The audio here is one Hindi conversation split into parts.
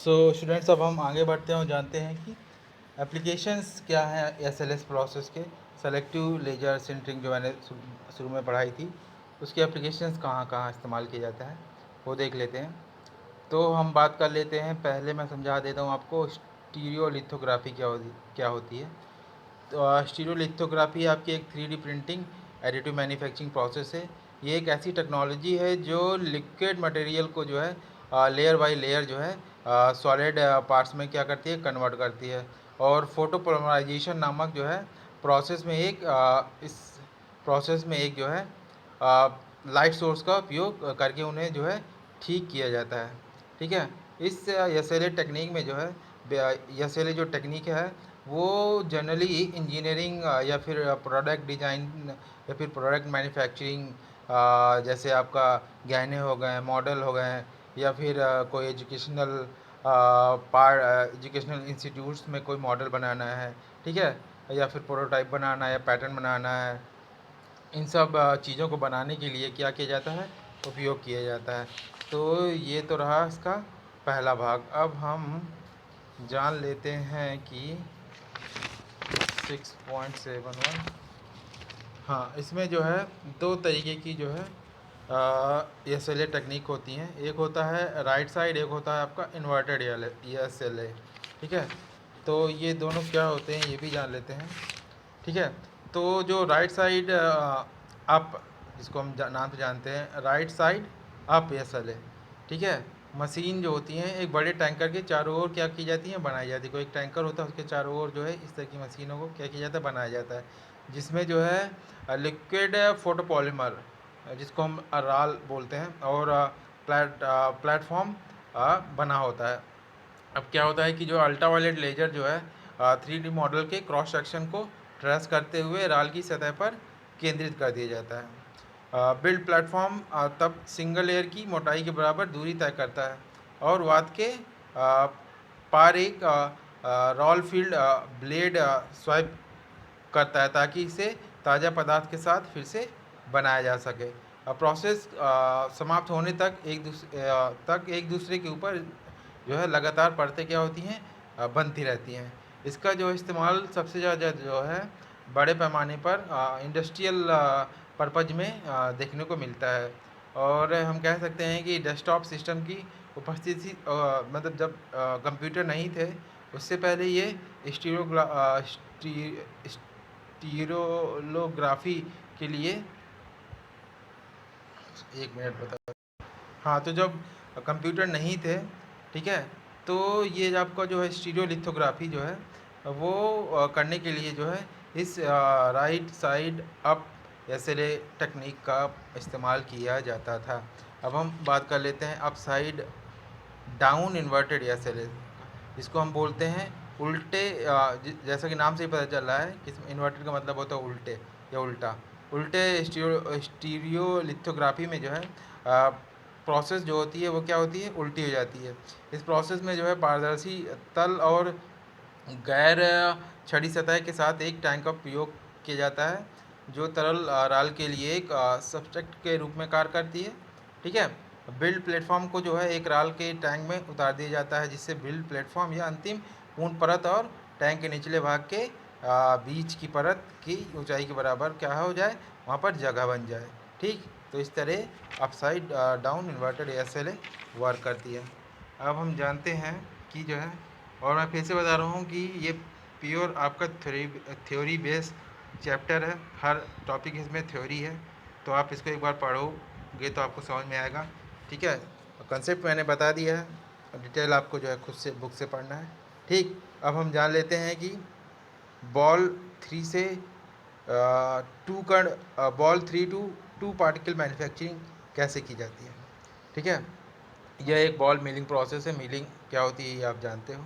स्टूडेंट्स, अब हम आगे बढ़ते हैं और जानते हैं कि एप्लीकेशंस क्या हैं एसएलएस प्रोसेस के। सेलेक्टिव लेजर सिंटरिंग जो मैंने शुरू में पढ़ाई थी, उसके एप्लीकेशंस कहाँ कहाँ इस्तेमाल किया जाता है वो देख लेते हैं। तो हम बात कर लेते हैं, पहले मैं समझा देता हूँ आपको स्टीरियोलिथोग्राफी क्या होती है। तो स्टीरियोलिथोग्राफी आपकी एक 3D printing additive manufacturing process है। ये एक ऐसी टेक्नोलॉजी है जो लिक्विड मटेरियल को जो है लेयर बाय लेयर जो है सॉलिड पार्ट्स में क्या करती है, कन्वर्ट करती है। और फोटोपोलिमराइजेशन नामक जो है प्रोसेस में इस प्रोसेस में एक जो है लाइट सोर्स का उपयोग करके उन्हें जो है ठीक किया जाता है। ठीक है। इस एसएलए टेक्निक में जो है एसएलए जो टेक्निक है वो जनरली इंजीनियरिंग या फिर प्रोडक्ट डिज़ाइन या फिर प्रोडक्ट मैन्युफैक्चरिंग, जैसे आपका गहने हो गए, मॉडल हो गए, या फिर कोई एजुकेशनल इंस्टीट्यूट्स में कोई मॉडल बनाना है, ठीक है, या फिर प्रोटोटाइप बनाना है या पैटर्न बनाना है, इन सब चीज़ों को बनाने के लिए क्या किया जाता है, उपयोग किया जाता है। तो ये तो रहा इसका पहला भाग। अब हम जान लेते हैं कि 6.71, हाँ, इसमें जो है दो तरीके की जो है एस एल ए टेक्निक होती हैं। एक होता है राइट साइड, एक होता है आपका इन्वर्टेड एस एल ए। ठीक है। तो ये दोनों क्या होते हैं ये भी जान लेते हैं। ठीक है। तो जो राइट साइड अप, जिसको हम नाम से जानते हैं right side up S L A, ठीक है, मशीन जो होती हैं एक बड़े टैंकर के चारों ओर क्या की जाती है, बनाई जाती है। कोई एक टैंकर होता है, उसके चारों ओर जो है इस तरह की मशीनों को क्या किया जाता है, बनाया जाता है, जिसमें जो है लिक्विड फोटोपॉलीमर, जिसको हम राल बोलते हैं, और प्लेटफॉर्म बना होता है। अब क्या होता है कि जो अल्ट्रावायलेट लेजर जो है 3D मॉडल के क्रॉस सेक्शन को ट्रेस करते हुए राल की सतह पर केंद्रित कर दिया जाता है। बिल्ड प्लेटफॉर्म तब सिंगल लेयर की मोटाई के बराबर दूरी तय करता है और वाद के पार एक रॉल फील्ड ब्लेड स्वाइप करता है ताकि इसे ताज़ा पदार्थ के साथ फिर से बनाया जा सके। प्रोसेस समाप्त होने तक एक दूसरे के ऊपर जो है लगातार परतें क्या होती हैं, बनती रहती हैं। इसका जो इस्तेमाल सबसे ज़्यादा जो है बड़े पैमाने पर इंडस्ट्रियल पर्पज में देखने को मिलता है। और हम कह सकते हैं कि डेस्कटॉप सिस्टम की उपस्थिति, मतलब जब कंप्यूटर नहीं थे उससे पहले ये स्टीरियोग्राफी के लिए, एक मिनट बता, हाँ, तो जब कंप्यूटर नहीं थे, ठीक है, तो ये आपका जो है स्टीरियोलिथोग्राफी जो है वो करने के लिए जो है इस right side up SLA technique का इस्तेमाल किया जाता था। अब हम बात कर लेते हैं up side down inverted SLA, इसको हम बोलते हैं उल्टे, जैसा कि नाम से ही पता चल रहा है कि इन्वर्टेड का मतलब होता है उल्टे या उल्टा। उल्टे स्टीरियोलिथोग्राफी में जो है प्रोसेस जो होती है वो क्या होती है, उल्टी हो जाती है। इस प्रोसेस में जो है पारदर्शी तल और गैर छड़ी सतह के साथ एक टैंक का प्रयोग किया जाता है जो तरल राल के लिए एक सब्सट्रेट के रूप में कार्य करती है। ठीक है। बिल्ड प्लेटफॉर्म को जो है एक राल के टैंक में उतार दिया जाता है जिससे बिल्ड प्लेटफॉर्म या अंतिम पूर्ण परत और टैंक के निचले भाग के बीच की परत की ऊंचाई के बराबर क्या हो जाए, वहाँ पर जगह बन जाए। ठीक। तो इस तरह upside down inverted SLA work करती है। अब हम जानते हैं कि जो है, और मैं फिर से बता रहा हूँ कि ये प्योर आपका थ्योरी बेस्ड चैप्टर है, हर टॉपिक इसमें थ्योरी है, तो आप इसको एक बार पढ़ोगे तो आपको समझ में आएगा। ठीक है। कंसेप्ट मैंने बता दिया है, डिटेल आपको जो है खुद से बुक से पढ़ना है। ठीक। अब हम जान लेते हैं कि बॉल 3 से बॉल 3 टू 2 पार्टिकल मैन्युफैक्चरिंग कैसे की जाती है। ठीक है। यह एक बॉल मिलिंग प्रोसेस है। मिलिंग क्या होती है ये आप जानते हो,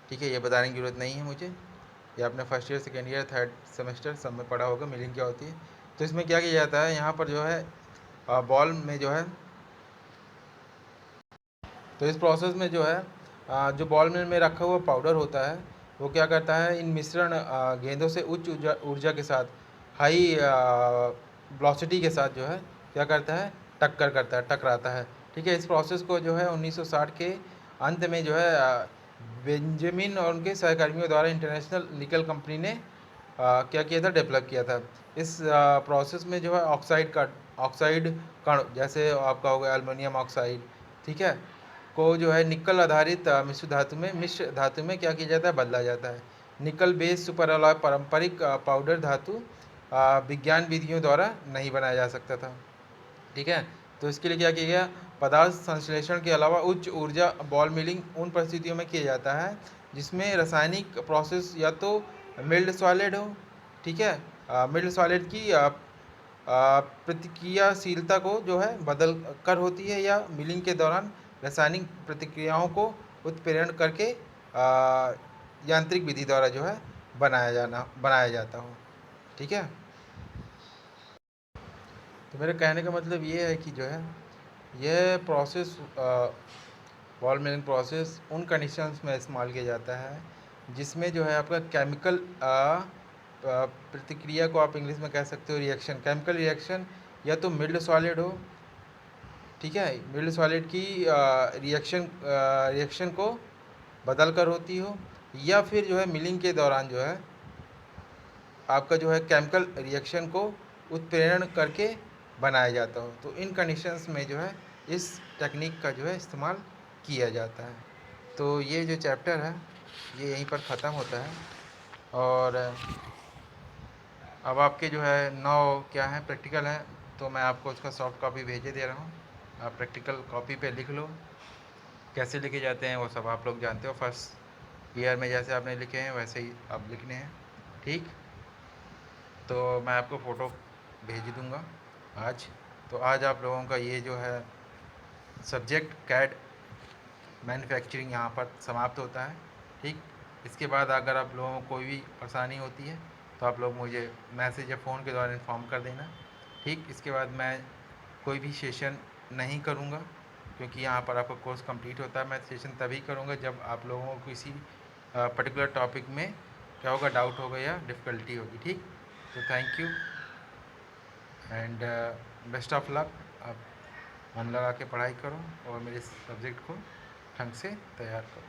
ठीक है, ये बताने की ज़रूरत नहीं है मुझे, ये आपने first year, second year, third semester सब में पढ़ा होगा मिलिंग क्या होती है। तो इसमें क्या किया जाता है, यहाँ पर जो है बॉल में जो है, तो इस प्रोसेस में जो है जो बॉल में रखा हुआ पाउडर होता है वो क्या करता है, इन मिश्रण गेंदों से उच्च ऊर्जा के साथ, हाई वेलोसिटी के साथ जो है क्या करता है, टक्कर करता है, टकराता है। ठीक है। इस प्रोसेस को जो है 1960 के अंत में जो है बेंजामिन और उनके सहकर्मियों द्वारा इंटरनेशनल निकल कंपनी ने क्या किया था, डेवलप किया था। इस प्रोसेस में जो है ऑक्साइड कण, जैसे आपका हो गया एल्युमिनियम ऑक्साइड, ठीक है, को जो है निकल आधारित मिश्र धातु में क्या किया जाता है, बदला जाता है। निकल बेस सुपर अलॉय पारंपरिक पाउडर धातु विज्ञान विधियों द्वारा नहीं बनाया जा सकता था, ठीक है। तो इसके लिए क्या किया गया, पदार्थ संश्लेषण के अलावा उच्च ऊर्जा बॉल मिलिंग उन परिस्थितियों में किया जाता है जिसमें रासायनिक प्रोसेस या तो मिल्ड सॉलिड हो, ठीक है, मिल्ड सॉलिड की प्रतिक्रियाशीलता को जो है बदल कर होती है, या मिलिंग के दौरान रासायनिक प्रतिक्रियाओं को उत्प्रेरण करके यांत्रिक विधि द्वारा जो है बनाया जाता हो, ठीक है। तो मेरे कहने का मतलब ये है कि जो है यह प्रोसेस बॉल मिलिंग प्रोसेस उन कंडीशंस में इस्तेमाल किया जाता है जिसमें जो है आपका केमिकल प्रतिक्रिया को आप इंग्लिश में कह सकते हो रिएक्शन, केमिकल रिएक्शन, या तो मिल्ड सॉलिड हो, ठीक है, मिल्ड सॉलिड की रिएक्शन को बदल कर होती हो, या फिर जो है मिलिंग के दौरान जो है आपका जो है केमिकल रिएक्शन को उत्प्रेरण करके बनाया जाता हो। तो इन कंडीशंस में जो है इस टेक्निक का जो है इस्तेमाल किया जाता है। तो ये जो चैप्टर है ये यहीं पर ख़त्म होता है, और अब आपके जो है 9 क्या है प्रैक्टिकल है, तो मैं आपको उसका सॉफ्ट कॉपी भेजे दे रहा हूँ। आप प्रैक्टिकल कॉपी पे लिख लो, कैसे लिखे जाते हैं वो सब आप लोग जानते हो। फर्स्ट ईयर में जैसे आपने लिखे हैं वैसे ही अब लिखने हैं, ठीक। तो मैं आपको फ़ोटो भेज दूँगा आज। तो आज आप लोगों का ये जो है सब्जेक्ट कैड मैन्युफैक्चरिंग यहाँ पर समाप्त होता है, ठीक। इसके बाद अगर आप लोगों को कोई भी परेशानी होती है तो आप लोग मुझे मैसेज या फ़ोन के द्वारा इन्फॉर्म कर देना, ठीक। इसके बाद मैं कोई भी सेशन नहीं करूँगा, क्योंकि यहाँ पर आपका कोर्स कंप्लीट होता है। मैं सेशन तभी करूँगा जब आप लोगों को किसी पर्टिकुलर टॉपिक में क्या होगा, डाउट होगा या डिफ़िकल्टी होगी, ठीक। तो thank you and best of luck. आप मन लगा के पढ़ाई करो और मेरे सब्जेक्ट को ढंग से तैयार करो।